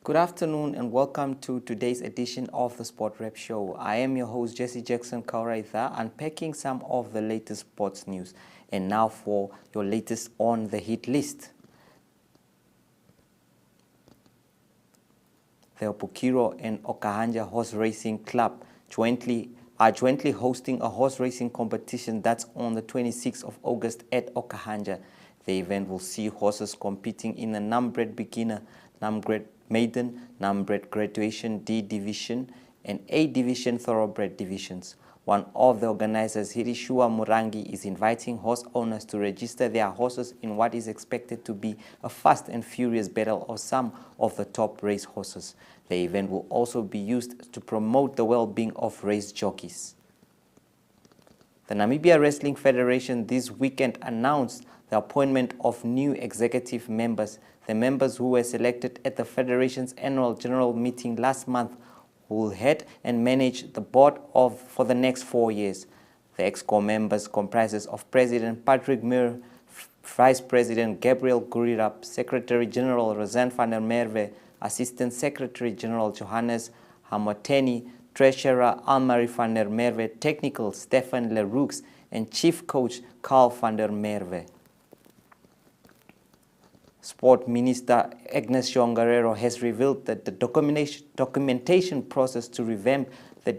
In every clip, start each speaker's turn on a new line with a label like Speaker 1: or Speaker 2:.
Speaker 1: Good afternoon and welcome to today's edition of the Sport Rep Show. I am your host Jesse Jackson Kauraitha, unpacking some of the latest sports news. And now for your latest on the hit list. The Opukiro and Okahanja Horse Racing Club are jointly hosting a horse racing competition that's on the 26th of August at Okahanja. The event will see horses competing in the Numbred Beginner, Numbred Maiden, Numbred Graduation D Division and A Division Thoroughbred divisions. One of the organizers, Hirishua Murangi, is inviting horse owners to register their horses in what is expected to be a fast and furious battle of some of the top race horses. The event will also be used to promote the well-being of race jockeys. The Namibia Wrestling Federation this weekend announced the appointment of new executive members. The members who were selected at the Federation's annual general meeting last month will head and manage the board for the next 4 years. The EXCO members comprises of President Patrick Muir, Vice President Gabriel Gurirap, Secretary General Roseanne van der Merwe, Assistant Secretary General Johannes Hamoteni, Treasurer Almarie van der Merwe, Technical Stefan Leroux, and Chief Coach Carl van der Merwe. Sport Minister Agnes Shongarero has revealed that the documentation process to revamp the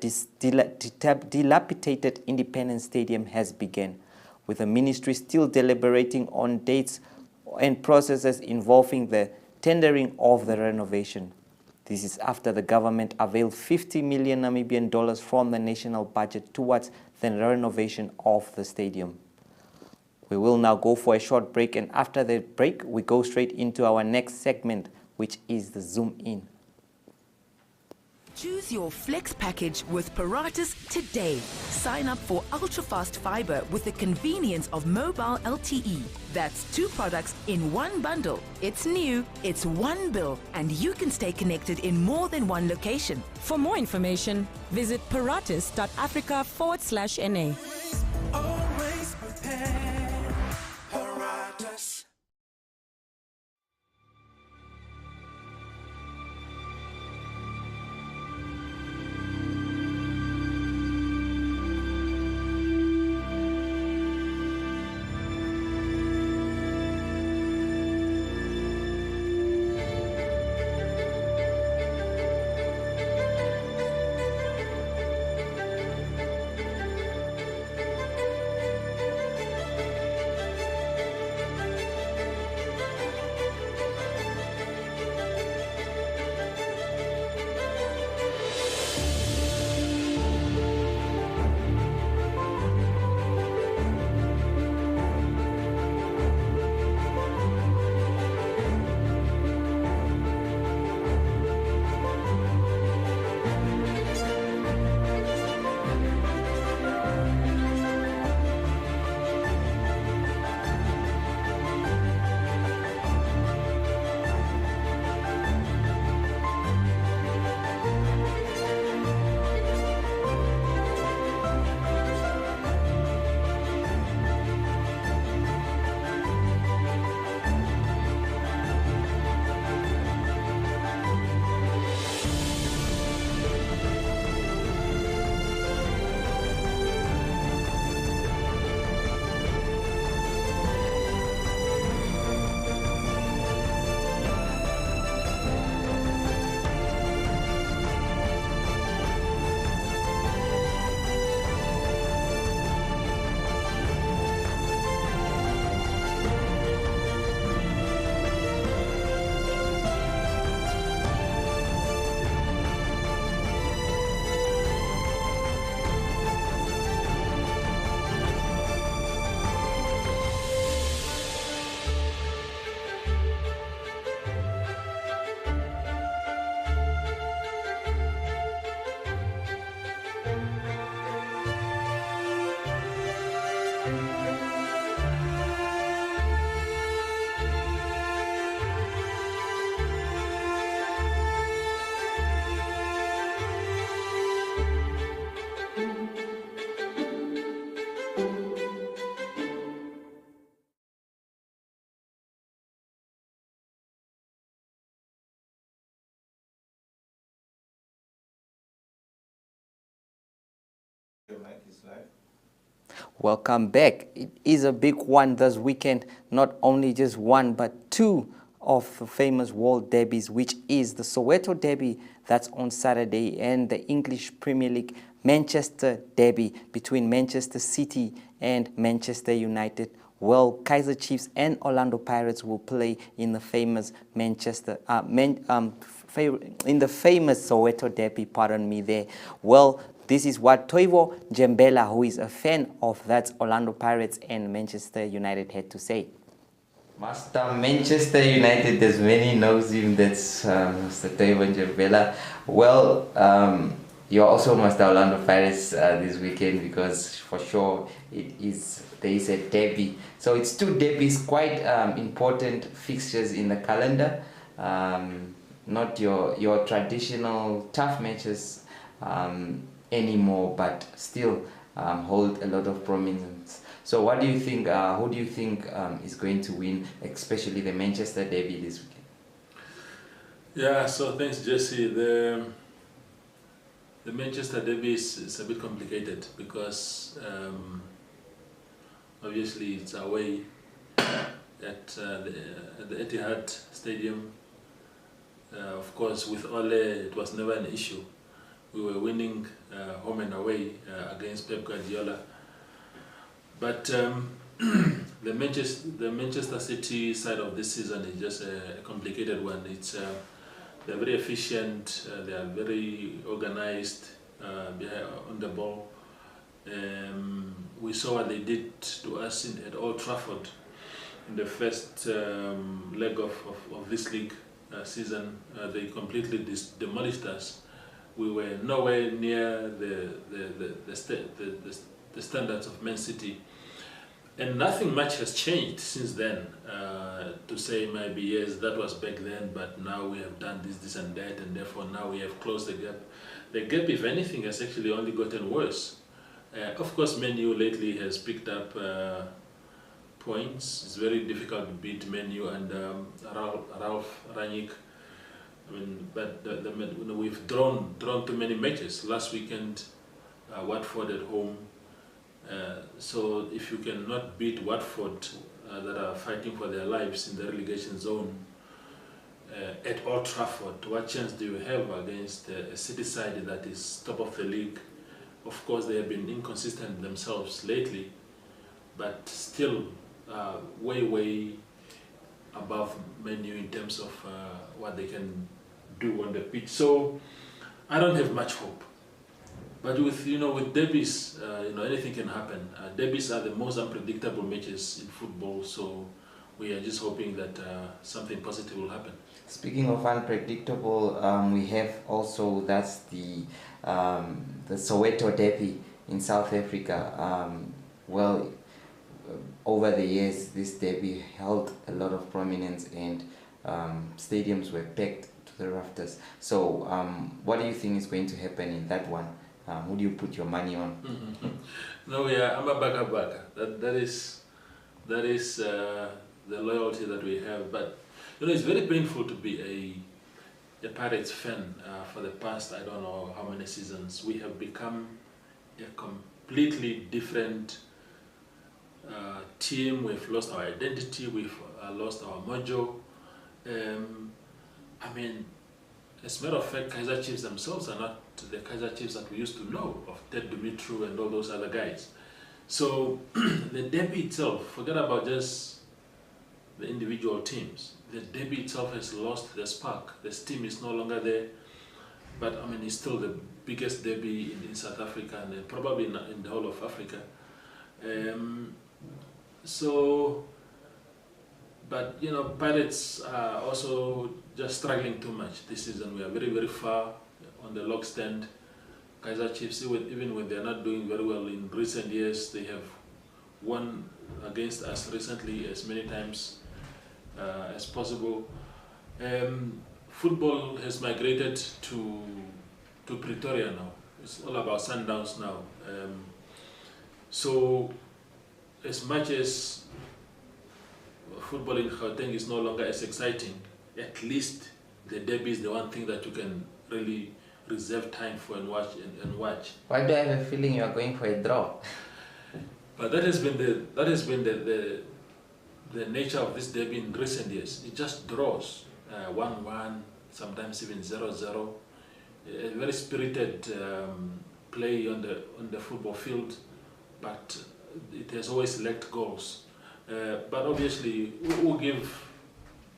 Speaker 1: dilapidated Independence Stadium has begun, with the ministry still deliberating on dates and processes involving the tendering of the renovation. This is after the government availed 50 million Namibian dollars from the national budget towards the renovation of the stadium. We will now go for a short break, and after the break, we go straight into our next segment, which is the Zoom In.
Speaker 2: Choose your flex package with Paratus today. Sign up for ultra-fast fiber with the convenience of mobile LTE. That's 2 products in one bundle. It's new, it's one bill, and you can stay connected in more than one location.
Speaker 3: For more information, visit paratus.africa/NA.
Speaker 4: Always prepared.
Speaker 1: Welcome back. It is a big one this weekend, not only just one, but two of the famous world derbies, which is the Soweto Derby, that's on Saturday, and the English Premier League Manchester Derby between Manchester City and Manchester United. Well, Kaizer Chiefs and Orlando Pirates will play in the famous in the famous Soweto Derby, pardon me there. Well, this is what Toivo Jembela, who is a fan of that Orlando Pirates and Manchester United, had to say. Master Manchester United, there's many knows him, that's Mr. Deon Jembela. Well, you're also Master Orlando Pirates this weekend, because for sure there is a derby. So it's two derbies, quite important fixtures in the calendar. Not your traditional tough matches anymore, but still hold a lot of prominence. So what do you think, who do you think is going to win, especially the Manchester Derby this weekend?
Speaker 5: Yeah, so thanks, Jesse. The Manchester Derby is a bit complicated because obviously it's away at the Etihad Stadium. Of course, with Ole, it was never an issue. We were winning home and away against Pep Guardiola. But the Manchester City side of this season is just a complicated one. They're very efficient, they are very organized on the ball. We saw what they did to us at Old Trafford in the first leg of this league season. They completely demolished us. We were nowhere near the standards of Man City, and nothing much has changed since then. To say maybe yes, that was back then, but now we have done this and that, and therefore now we have closed the gap. The gap, if anything, has actually only gotten worse. Of course, Man U lately has picked up points. It's very difficult to beat Man U and Ralph Rangnick. I mean, but we've drawn too many matches. Last weekend, Watford at home. So if you cannot beat Watford, that are fighting for their lives in the relegation zone, at Old Trafford, what chance do you have against a City side that is top of the league? Of course, they have been inconsistent themselves lately, but still way above Man U in terms of what they can do on the pitch. So I don't have much hope. But with derbies, anything can happen. Derbies are the most unpredictable matches in football, so we are just hoping that something positive will happen.
Speaker 1: Speaking of unpredictable, we have also, that's the Soweto Derby in South Africa. Over the years, this derby held a lot of prominence, and stadiums were packed to the rafters. So what do you think is going to happen in that one? Who do you put your money on?
Speaker 5: No, yeah, I'm a baka. That is the loyalty that we have. But it's very painful to be a Pirates fan for the past, I don't know how many seasons. We have become a completely different team. We've lost our identity. We've lost our mojo. As a matter of fact, Kaizer Chiefs themselves are not the Kaizer Chiefs that we used to know, of Ted Dumitru and all those other guys. So the derby itself, forget about just the individual teams. The derby itself has lost the spark. The steam is no longer there. But it's still the biggest derby in South Africa, and probably in the whole of Africa. But Pirates are also just struggling too much this season. We are very far on the log stand. Kaizer Chiefs, even when they are not doing very well in recent years, they have won against us recently as many times as possible. Football has migrated to Pretoria now. It's all about Sundowns now. So as much as football in Gauteng is no longer as exciting, at least the derby is the one thing that you can really reserve time for and watch.
Speaker 1: Why do I have a feeling you are going for a draw?
Speaker 5: But that has been the nature of this derby in recent years. It just draws 1-1, sometimes even 0-0. A very spirited play on the football field, but it has always lacked goals. But obviously, we'll give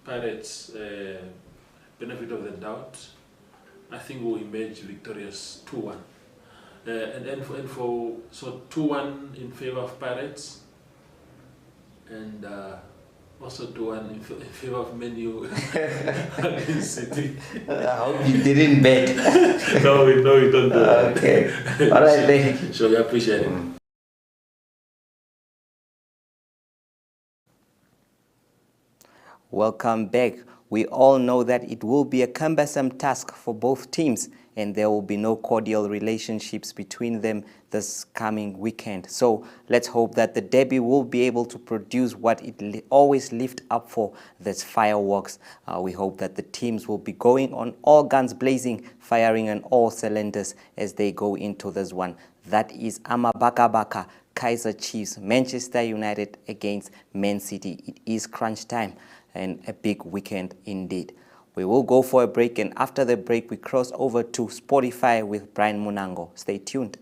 Speaker 5: Pirates benefit of the doubt. I think we'll emerge victorious 2-1. So 2-1 in favor of Pirates, and also 2-1 in favor of Man U against City.
Speaker 1: I hope you didn't bet.
Speaker 5: No, we don't do that.
Speaker 1: Okay. All right, thank you.
Speaker 5: Sure, we appreciate it.
Speaker 1: Welcome back. We all know that it will be a cumbersome task for both teams, and there will be no cordial relationships between them this coming weekend. So let's hope that the derby will be able to produce what it always lived up for, that's fireworks. We hope that the teams will be going on all guns blazing, firing on all cylinders as they go into this one. That is Amabaka Kaizer Chiefs, Manchester United against Man City. It is crunch time and a big weekend indeed. We will go for a break, and after the break we cross over to Spotify with Brian Munango. Stay tuned.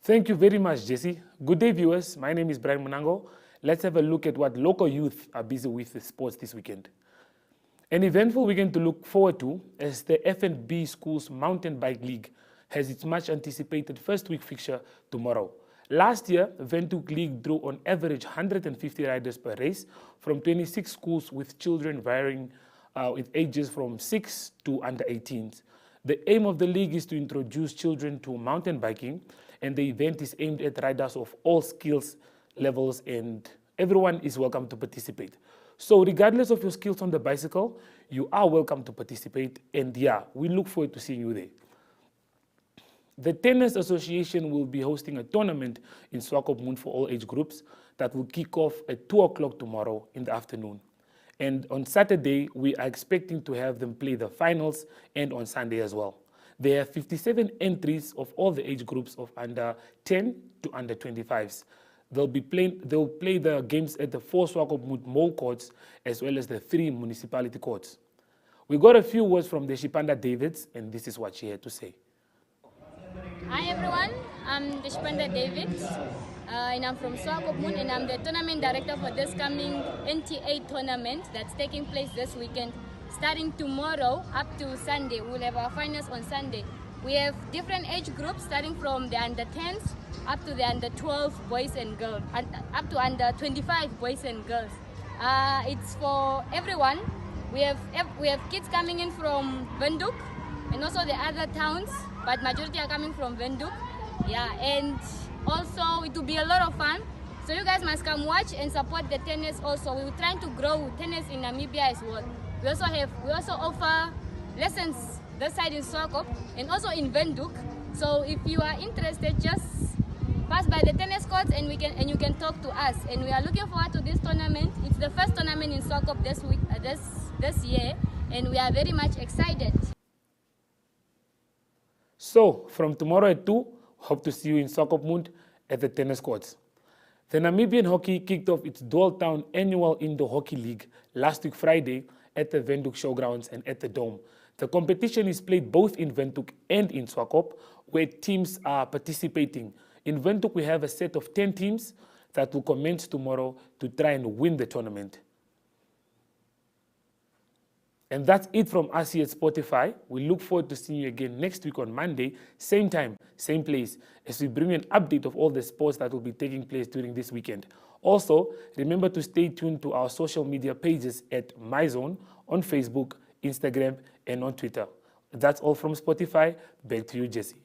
Speaker 6: Thank you very much, Jesse. Good day, viewers. My name is Brian Munango. Let's have a look at what local youth are busy with sports this weekend. An eventful weekend to look forward to as the F&B Schools Mountain Bike League has its much anticipated first week fixture tomorrow. Last year, Windhoek League drew on average 150 riders per race from 26 schools with children varying with ages from 6 to under 18s. The aim of the league is to introduce children to mountain biking, and the event is aimed at riders of all skills levels, and everyone is welcome to participate. So regardless of your skills on the bicycle, you are welcome to participate, and yeah, we look forward to seeing you there. The Tennis Association will be hosting a tournament in Swakopmund for all age groups that will kick off at 2 o'clock tomorrow in the afternoon. And on Saturday, we are expecting to have them play the finals, and on Sunday as well. There are 57 entries of all the age groups of under 10 to under 25s. They'll play the games at the 4 Swakopmund mall courts as well as the 3 municipality courts. We got a few words from the Shipanda Davids, and this is what she had to say.
Speaker 7: Hi everyone, I'm Deshpanda David, and I'm from Swakopmund, and I'm the tournament director for this coming NTA tournament that's taking place this weekend. Starting tomorrow up to Sunday, we'll have our finals on Sunday. We have different age groups starting from the under 10s up to the under 12 boys and girls, up to under 25 boys and girls. It's for everyone. We have kids coming in from Windhoek and also the other towns, but majority are coming from Windhoek. Yeah, and also it will be a lot of fun. So you guys must come watch and support the tennis also. We're trying to grow tennis in Namibia as well. We also offer lessons this side in Swakop and also in Windhoek. So if you are interested, just pass by the tennis courts and you can talk to us. And we are looking forward to this tournament. It's the first tournament in Swakop this year, and we are very much excited. So
Speaker 6: from tomorrow at 2, hope to see you in Swakopmund at the tennis courts. The Namibian hockey kicked off its Dole Town annual Indoor Hockey League last week Friday at the Windhoek Showgrounds and at the Dome. The competition is played both in Windhoek and in Swakop, where teams are participating. In Windhoek, we have a set of 10 teams that will commence tomorrow to try and win the tournament. And that's it from us here at Spotify. We look forward to seeing you again next week on Monday, same time, same place, as we bring you an update of all the sports that will be taking place during this weekend. Also, remember to stay tuned to our social media pages at MyZone on Facebook, Instagram, and on Twitter. That's all from Spotify. Back to you, Jesse.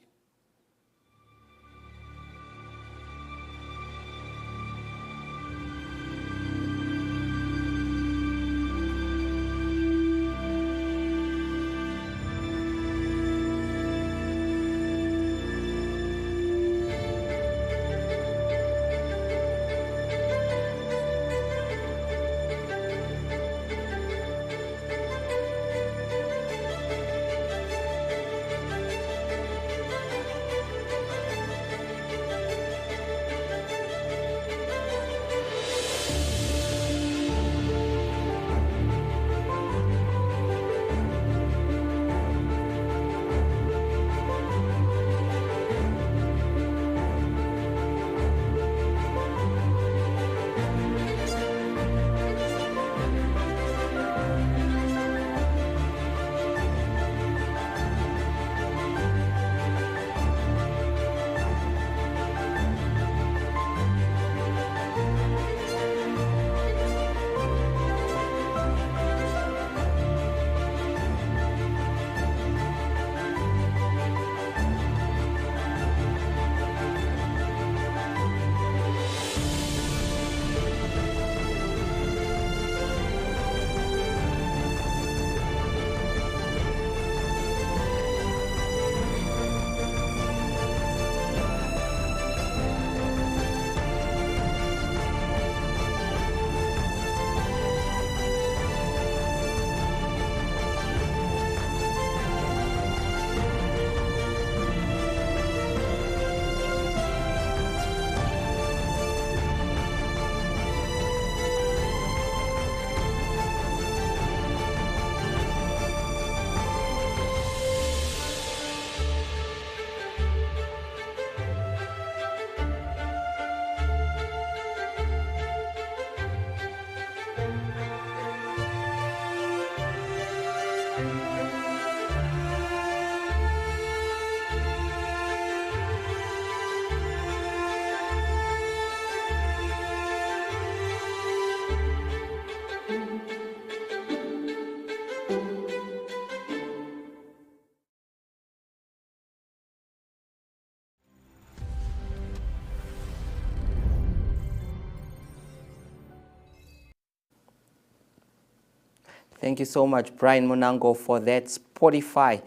Speaker 1: Thank you so much, Brian Monango, for that Spotify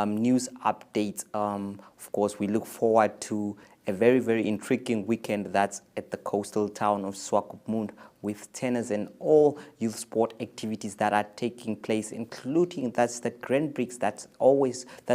Speaker 1: news update. Of course, we look forward to a very, very intriguing weekend that's at the coastal town of Swakopmund with tennis and all youth sport activities that are taking place, including that's the Grand Prix that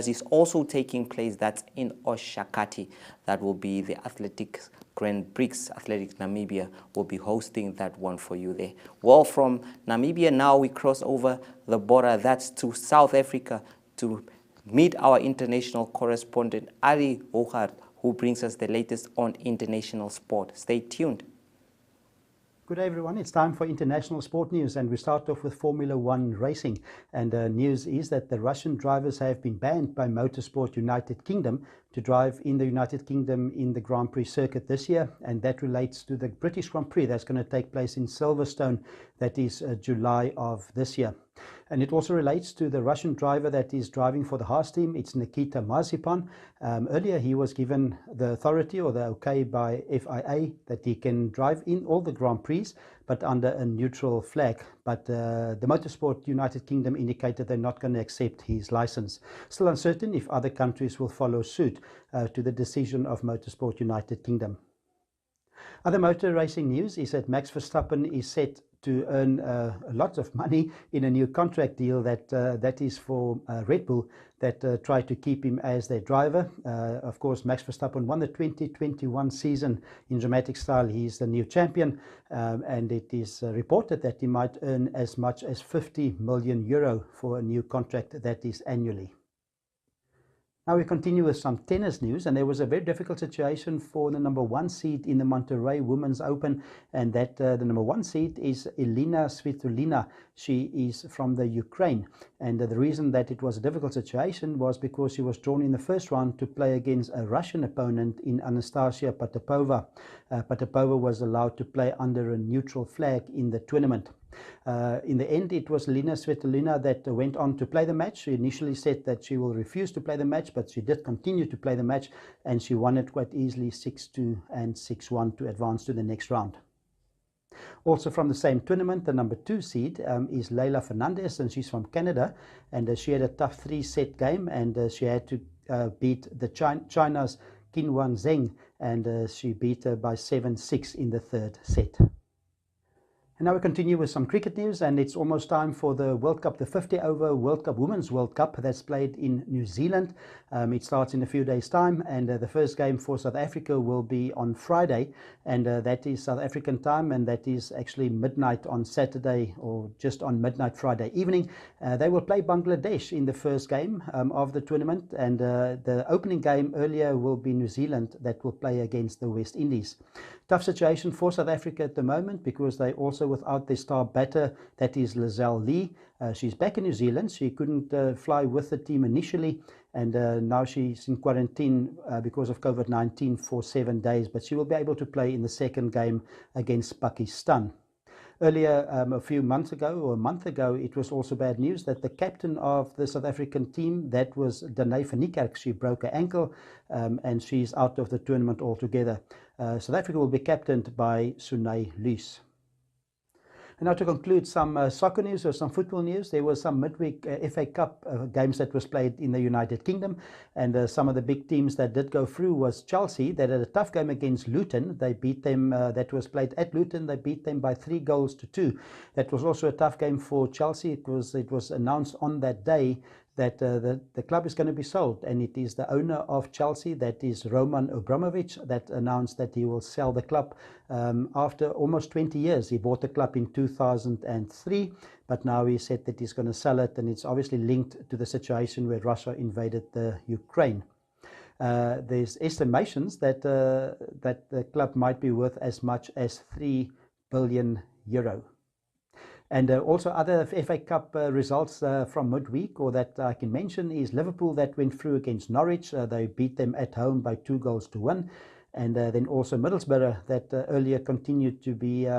Speaker 1: is also taking place. That's in Oshakati. That will be the Athletics Grand Prix. Athletics Namibia will be hosting that one for you there. Well, from Namibia now we cross over the border. That's to South Africa to meet our international correspondent Ali Ohad, who brings us the latest on international sport. Stay tuned.
Speaker 8: Good day, everyone. It's time for international sport news, and we start off with Formula One racing. And news is that the Russian drivers have been banned by Motorsport United Kingdom to drive in the United Kingdom in the Grand Prix circuit this year, and that relates to the British Grand Prix that's going to take place in Silverstone. That is July of this year. And it also relates to the Russian driver that is driving for the Haas team. It's Nikita Mazepin. Earlier, he was given the authority or the okay by FIA that he can drive in all the Grand Prix, but under a neutral flag. But the Motorsport United Kingdom indicated they're not going to accept his license. Still uncertain if other countries will follow suit to the decision of Motorsport United Kingdom. Other motor racing news is that Max Verstappen is set to earn lots of money in a new contract deal that is for Red Bull, that tried to keep him as their driver. Of course, Max Verstappen won the 2021 season in dramatic style. He's the new champion, and it is reported that he might earn as much as €50 million for a new contract that is annually. Now we continue with some tennis news, and there was a very difficult situation for the number 1 seed in the Monterrey Women's Open, and that the number 1 seed is Elina Svitolina. She is from the Ukraine, and the reason that it was a difficult situation was because she was drawn in the first round to play against a Russian opponent in Anastasia Potapova. Potapova was allowed to play under a neutral flag in the tournament. In the end, it was Elina Svitolina that went on to play the match. She initially said that she will refuse to play the match, but she did continue to play the match, and she won it quite easily 6-2 and 6-1 to advance to the next round. Also from the same tournament, the number 2 seed is Leila Fernandez, and she's from Canada, and she had a tough 3-set game, and she had to beat the China's Qinwen Zheng, and she beat her by 7-6 in the 3rd set. And now we continue with some cricket news, and it's almost time for the World Cup, the 50-over World Cup, Women's World Cup, that's played in New Zealand. It starts in a few days' time, and the first game for South Africa will be on Friday, and that is South African time, and that is actually midnight on Saturday, or just on midnight Friday evening. They will play Bangladesh in the first game of the tournament, and the opening game earlier will be New Zealand that will play against the West Indies. Tough situation for South Africa at the moment, because they also without their star batter, that is Lizelle Lee. She's back in New Zealand. She couldn't fly with the team initially, and now she's in quarantine because of COVID-19 for 7 days, but she will be able to play in the second game against Pakistan. Earlier, a few months ago, or a month ago, it was also bad news that the captain of the South African team, that was Danae van Niekerk, she broke her ankle, and she's out of the tournament altogether. South Africa will be captained by Sunay Luis. And now to conclude some soccer news or some football news, there was some midweek FA Cup games that was played in the United Kingdom, and some of the big teams that did go through was Chelsea. They had a tough game against Luton. They beat them, that was played at Luton, they beat them by 3-2. That was also a tough game for Chelsea. It was announced on that day that the club is going to be sold, and it is the owner of Chelsea, that is Roman Abramovich, that announced that he will sell the club after almost 20 years. He bought the club in 2003, but now he said that he's going to sell it, and it's obviously linked to the situation where Russia invaded the Ukraine. There's estimations that the club might be worth as much as €3 billion. And also other FA Cup results from midweek, or that I can mention, is Liverpool that went through against Norwich. They beat them at home by 2-1. And then also Middlesbrough that earlier continued to be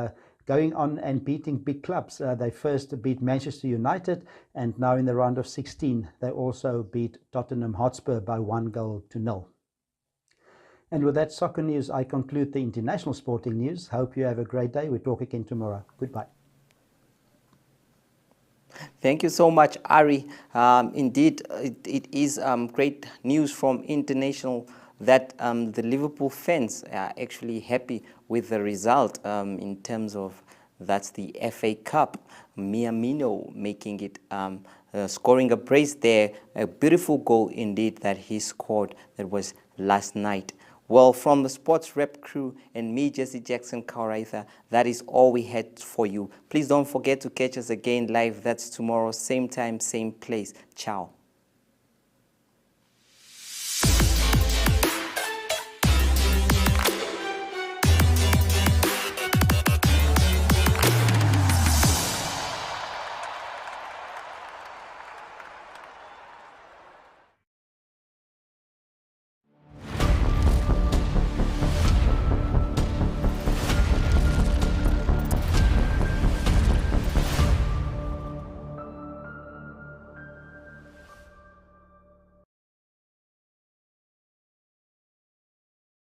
Speaker 8: going on and beating big clubs. They first beat Manchester United, and now in the round of 16 they also beat Tottenham Hotspur by 1-0. And with that soccer news, I conclude the international sporting news. Hope you have a great day. We talk again tomorrow. Goodbye.
Speaker 1: Thank you so much, Ari. Indeed, it is great news from international that the Liverpool fans are actually happy with the result in terms of that's the FA Cup. Minamino making it, scoring a brace there, a beautiful goal indeed that he scored. That was last night. Well, from the Sports Rep crew and me, Jesse Jackson Kauraitha, that is all we had for you. Please don't forget to catch us again live. That's tomorrow, same time, same place. Ciao.